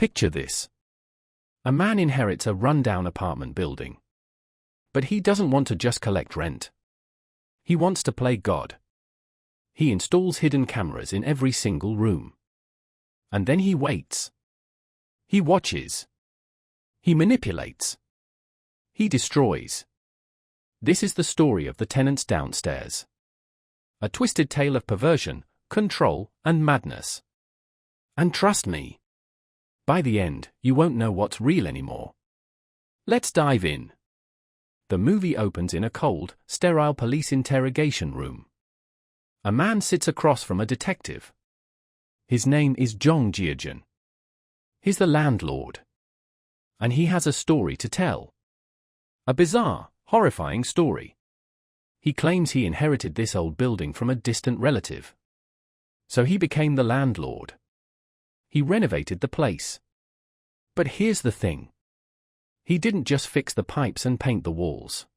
Picture this. A man inherits a run-down apartment building. But he doesn't want to just collect rent. He wants to play God. He installs hidden cameras in every single room. And then he waits. He watches. He manipulates. He destroys. This is the story of the tenants downstairs. A twisted tale of perversion, control, and madness. And trust me, by the end, you won't know what's real anymore. Let's dive in. The movie opens in a cold, sterile police interrogation room. A man sits across from a detective. His name is Zhong Jiajun. He's the landlord. And he has a story to tell. A bizarre, horrifying story. He claims he inherited this old building from a distant relative. So he became the landlord. He renovated the place. But here's the thing. He didn't just fix the pipes and paint the walls.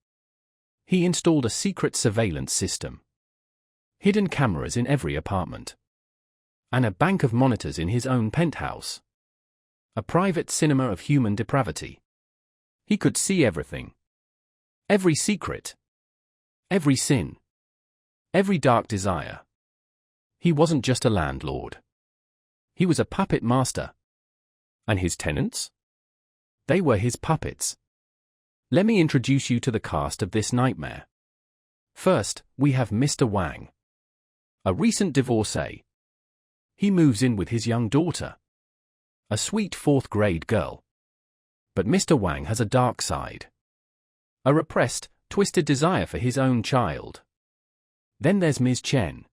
He installed a secret surveillance system. Hidden cameras in every apartment. And a bank of monitors in his own penthouse. A private cinema of human depravity. He could see everything. Every secret. Every sin. Every dark desire. He wasn't just a landlord. He was a puppet master. And his tenants? They were his puppets. Let me introduce you to the cast of this nightmare. First, we have Mr. Wang. A recent divorcee. He moves in with his young daughter. A sweet fourth-grade girl. But Mr. Wang has a dark side. A repressed, twisted desire for his own child. Then there's Ms. Chen.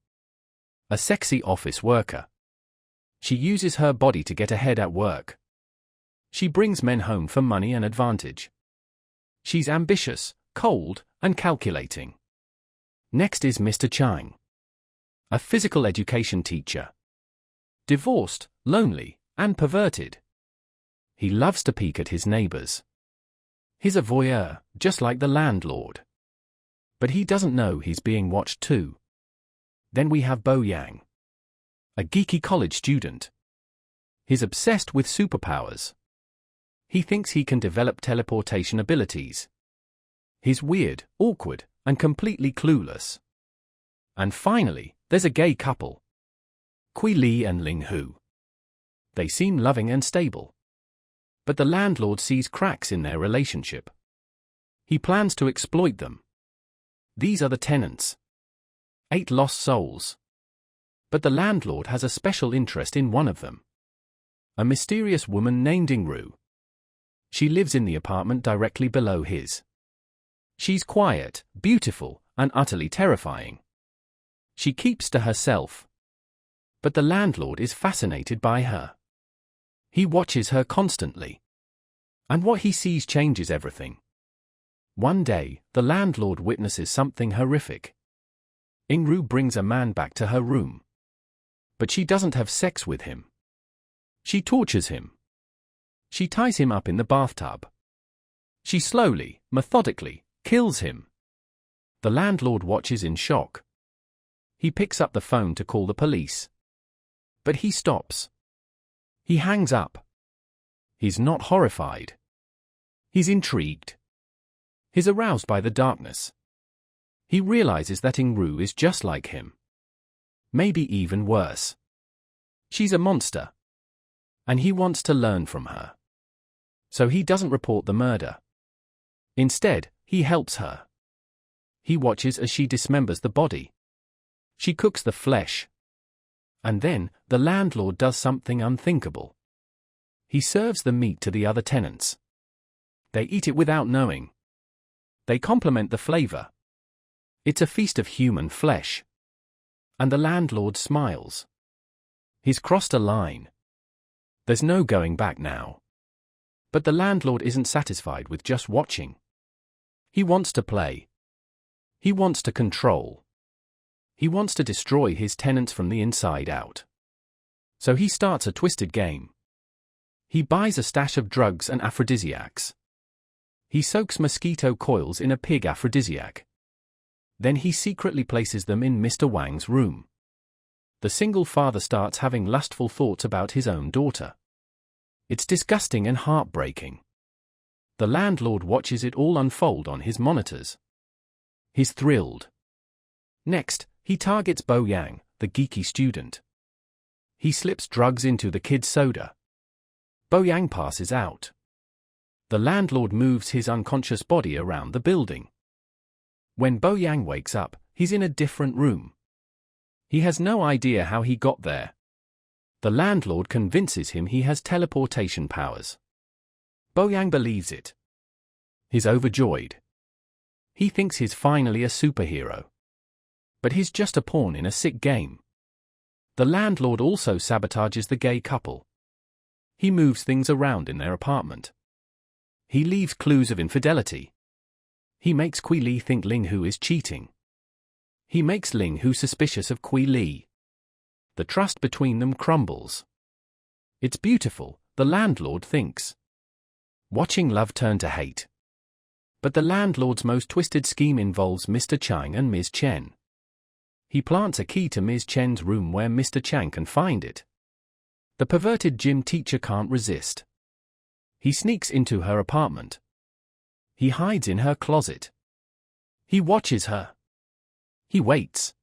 A sexy office worker. She uses her body to get ahead at work. She brings men home for money and advantage. She's ambitious, cold, and calculating. Next is Mr. Chang. A physical education teacher. Divorced, lonely, and perverted. He loves to peek at his neighbors. He's a voyeur, just like the landlord. But he doesn't know he's being watched too. Then we have Bo Yang. A geeky college student. He's obsessed with superpowers. He thinks he can develop teleportation abilities. He's weird, awkward, and completely clueless. And finally, there's a gay couple. Kui Li and Ling Hu. They seem loving and stable. But the landlord sees cracks in their relationship. He plans to exploit them. These are the tenants. 8 lost souls. But the landlord has a special interest in one of them. A mysterious woman named Yingru. She lives in the apartment directly below his. She's quiet, beautiful, and utterly terrifying. She keeps to herself. But the landlord is fascinated by her. He watches her constantly. And what he sees changes everything. One day, the landlord witnesses something horrific. Yingru brings a man back to her room. But she doesn't have sex with him. She tortures him. She ties him up in the bathtub. She slowly, methodically, kills him. The landlord watches in shock. He picks up the phone to call the police. But he stops. He hangs up. He's not horrified. He's intrigued. He's aroused by the darkness. He realizes that Yingru is just like him. Maybe even worse. She's a monster. And he wants to learn from her. So he doesn't report the murder. Instead, he helps her. He watches as she dismembers the body. She cooks the flesh. And then, the landlord does something unthinkable. He serves the meat to the other tenants. They eat it without knowing. They compliment the flavor. It's a feast of human flesh. And the landlord smiles. He's crossed a line. There's no going back now. But the landlord isn't satisfied with just watching. He wants to play. He wants to control. He wants to destroy his tenants from the inside out. So he starts a twisted game. He buys a stash of drugs and aphrodisiacs. He soaks mosquito coils in a pig aphrodisiac. Then he secretly places them in Mr. Wang's room. The single father starts having lustful thoughts about his own daughter. It's disgusting and heartbreaking. The landlord watches it all unfold on his monitors. He's thrilled. Next, he targets Bo Yang, the geeky student. He slips drugs into the kid's soda. Bo Yang passes out. The landlord moves his unconscious body around the building. When Bo Yang wakes up, he's in a different room. He has no idea how he got there. The landlord convinces him he has teleportation powers. Bo Yang believes it. He's overjoyed. He thinks he's finally a superhero. But he's just a pawn in a sick game. The landlord also sabotages the gay couple. He moves things around in their apartment. He leaves clues of infidelity. He makes Kui Li think Ling Hu is cheating. He makes Ling Hu suspicious of Kui Li. The trust between them crumbles. It's beautiful, the landlord thinks. Watching love turn to hate. But the landlord's most twisted scheme involves Mr. Chang and Ms. Chen. He plants a key to Ms. Chen's room where Mr. Chang can find it. The perverted gym teacher can't resist. He sneaks into her apartment. He hides in her closet. He watches her. He waits.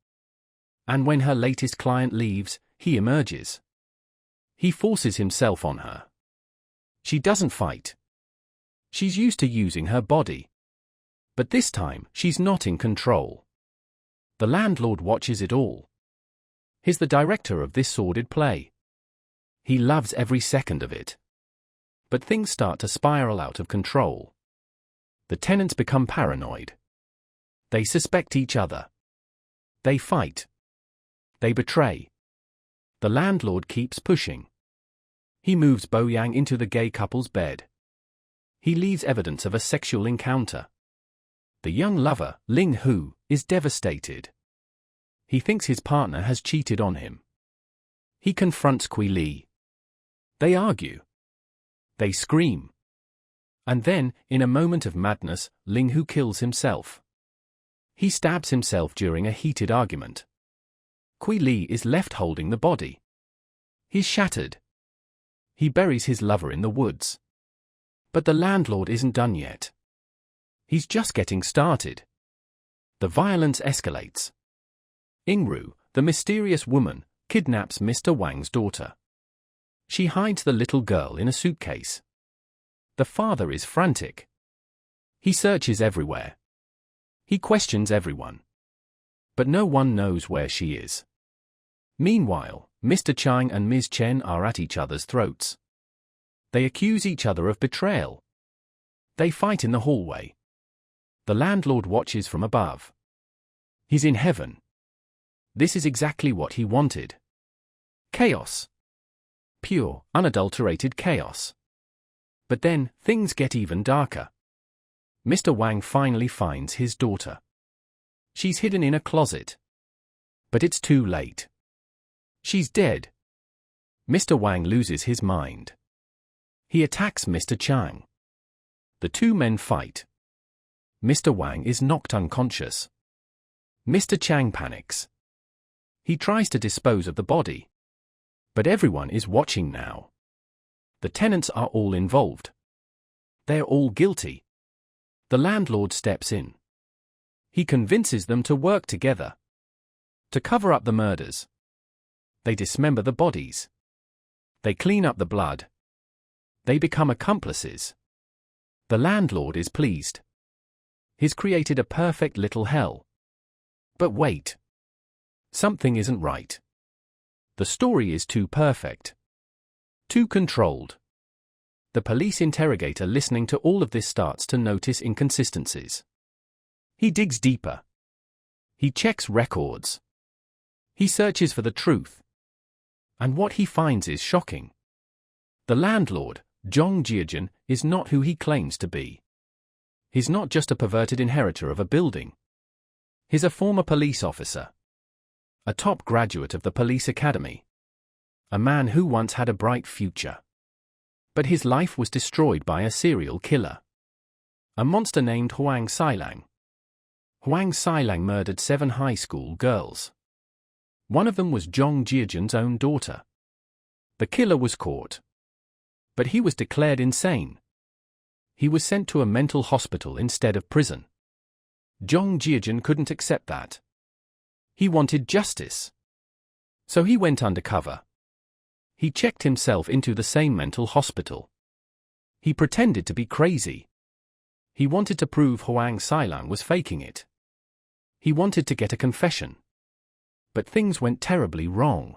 And when her latest client leaves, he emerges. He forces himself on her. She doesn't fight. She's used to using her body. But this time, she's not in control. The landlord watches it all. He's the director of this sordid play. He loves every second of it. But things start to spiral out of control. The tenants become paranoid. They suspect each other. They fight. They betray. The landlord keeps pushing. He moves Bo Yang into the gay couple's bed. He leaves evidence of a sexual encounter. The young lover, Ling Hu, is devastated. He thinks his partner has cheated on him. He confronts Kui Li. They argue. They scream. And then, in a moment of madness, Ling Hu kills himself. He stabs himself during a heated argument. Kui Li is left holding the body. He's shattered. He buries his lover in the woods. But the landlord isn't done yet. He's just getting started. The violence escalates. Yingru, the mysterious woman, kidnaps Mr. Wang's daughter. She hides the little girl in a suitcase. The father is frantic. He searches everywhere. He questions everyone. But no one knows where she is. Meanwhile, Mr. Chang and Ms. Chen are at each other's throats. They accuse each other of betrayal. They fight in the hallway. The landlord watches from above. He's in heaven. This is exactly what he wanted. Chaos. Pure, unadulterated chaos. But then, things get even darker. Mr. Wang finally finds his daughter. She's hidden in a closet. But it's too late. She's dead. Mr. Wang loses his mind. He attacks Mr. Chang. The two men fight. Mr. Wang is knocked unconscious. Mr. Chang panics. He tries to dispose of the body. But everyone is watching now. The tenants are all involved. They're all guilty. The landlord steps in. He convinces them to work together. To cover up the murders. They dismember the bodies. They clean up the blood. They become accomplices. The landlord is pleased. He's created a perfect little hell. But wait. Something isn't right. The story is too perfect. Too controlled. The police interrogator listening to all of this starts to notice inconsistencies. He digs deeper. He checks records. He searches for the truth. And what he finds is shocking. The landlord, Zhong Jiajun, is not who he claims to be. He's not just a perverted inheritor of a building. He's a former police officer. A top graduate of the police academy. A man who once had a bright future. But his life was destroyed by a serial killer. A monster named Huang Xilang. Huang Xilang murdered 7 high school girls. One of them was Zhong Jiajun's own daughter. The killer was caught. But he was declared insane. He was sent to a mental hospital instead of prison. Zhong Jiajun couldn't accept that. He wanted justice. So he went undercover. He checked himself into the same mental hospital. He pretended to be crazy. He wanted to prove Huang Xilang was faking it. He wanted to get a confession. But things went terribly wrong.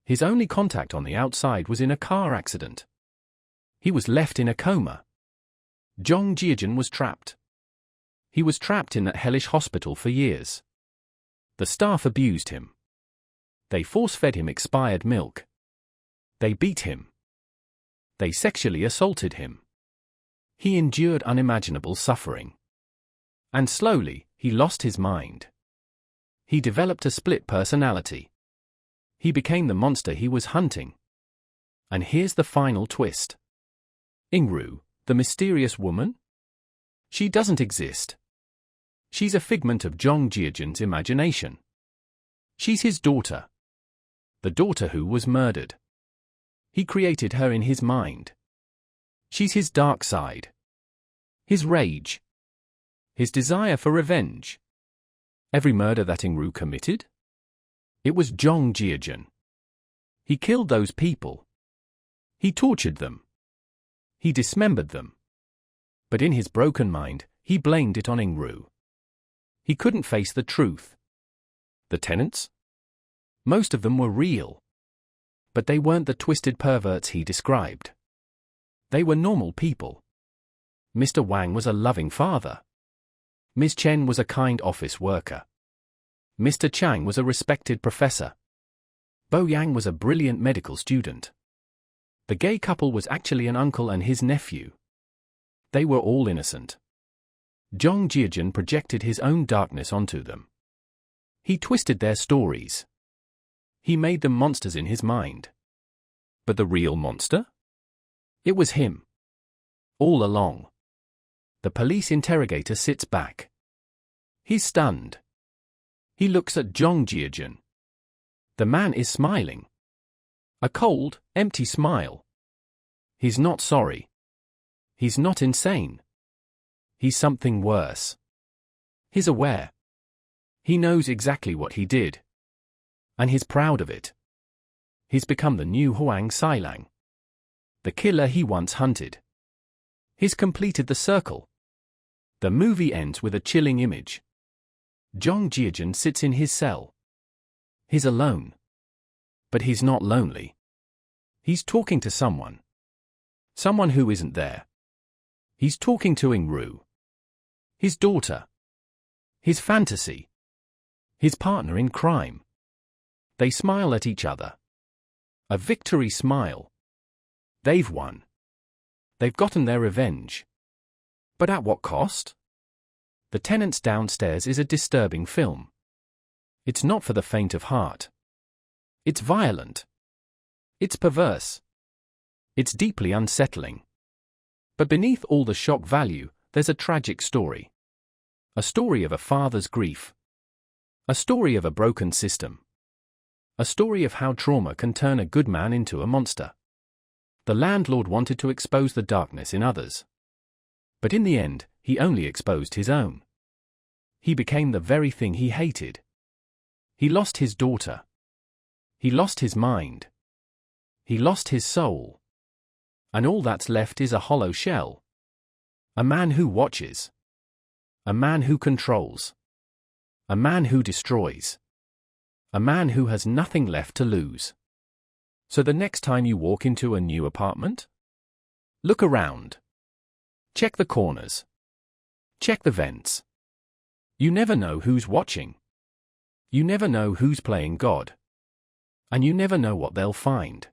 His only contact on the outside was in a car accident. He was left in a coma. Zhong Jiajun was trapped. He was trapped in that hellish hospital for years. The staff abused him. They force-fed him expired milk. They beat him. They sexually assaulted him. He endured unimaginable suffering. And slowly, he lost his mind. He developed a split personality. He became the monster he was hunting. And here's the final twist. Yingru, the mysterious woman? She doesn't exist. She's a figment of Zhong Jiajun's imagination. She's his daughter. The daughter who was murdered. He created her in his mind. She's his dark side. His rage. His desire for revenge. Every murder that Yingru committed? It was Zhong Jiajun. He killed those people. He tortured them. He dismembered them. But in his broken mind, he blamed it on Yingru. He couldn't face the truth. The tenants? Most of them were real. But they weren't the twisted perverts he described. They were normal people. Mr. Wang was a loving father. Ms. Chen was a kind office worker. Mr. Chang was a respected professor. Bo Yang was a brilliant medical student. The gay couple was actually an uncle and his nephew. They were all innocent. Zhong Jiajun projected his own darkness onto them. He twisted their stories. He made them monsters in his mind. But the real monster? It was him. All along. The police interrogator sits back. He's stunned. He looks at Zhong Jiajun. The man is smiling. A cold, empty smile. He's not sorry. He's not insane. He's something worse. He's aware. He knows exactly what he did. And he's proud of it. He's become the new Huang Xilang. The killer he once hunted. He's completed the circle. The movie ends with a chilling image. Zhong Jiajun sits in his cell. He's alone. But he's not lonely. He's talking to someone. Someone who isn't there. He's talking to Yingru. His daughter. His fantasy. His partner in crime. They smile at each other. A victory smile. They've won. They've gotten their revenge. But at what cost? The Tenants Downstairs is a disturbing film. It's not for the faint of heart. It's violent. It's perverse. It's deeply unsettling. But beneath all the shock value, there's a tragic story. A story of a father's grief. A story of a broken system. A story of how trauma can turn a good man into a monster. The landlord wanted to expose the darkness in others. But in the end, he only exposed his own. He became the very thing he hated. He lost his daughter. He lost his mind. He lost his soul. And all that's left is a hollow shell. A man who watches. A man who controls. A man who destroys. A man who has nothing left to lose. So the next time you walk into a new apartment, look around. Check the corners. Check the vents. You never know who's watching. You never know who's playing God. And you never know what they'll find.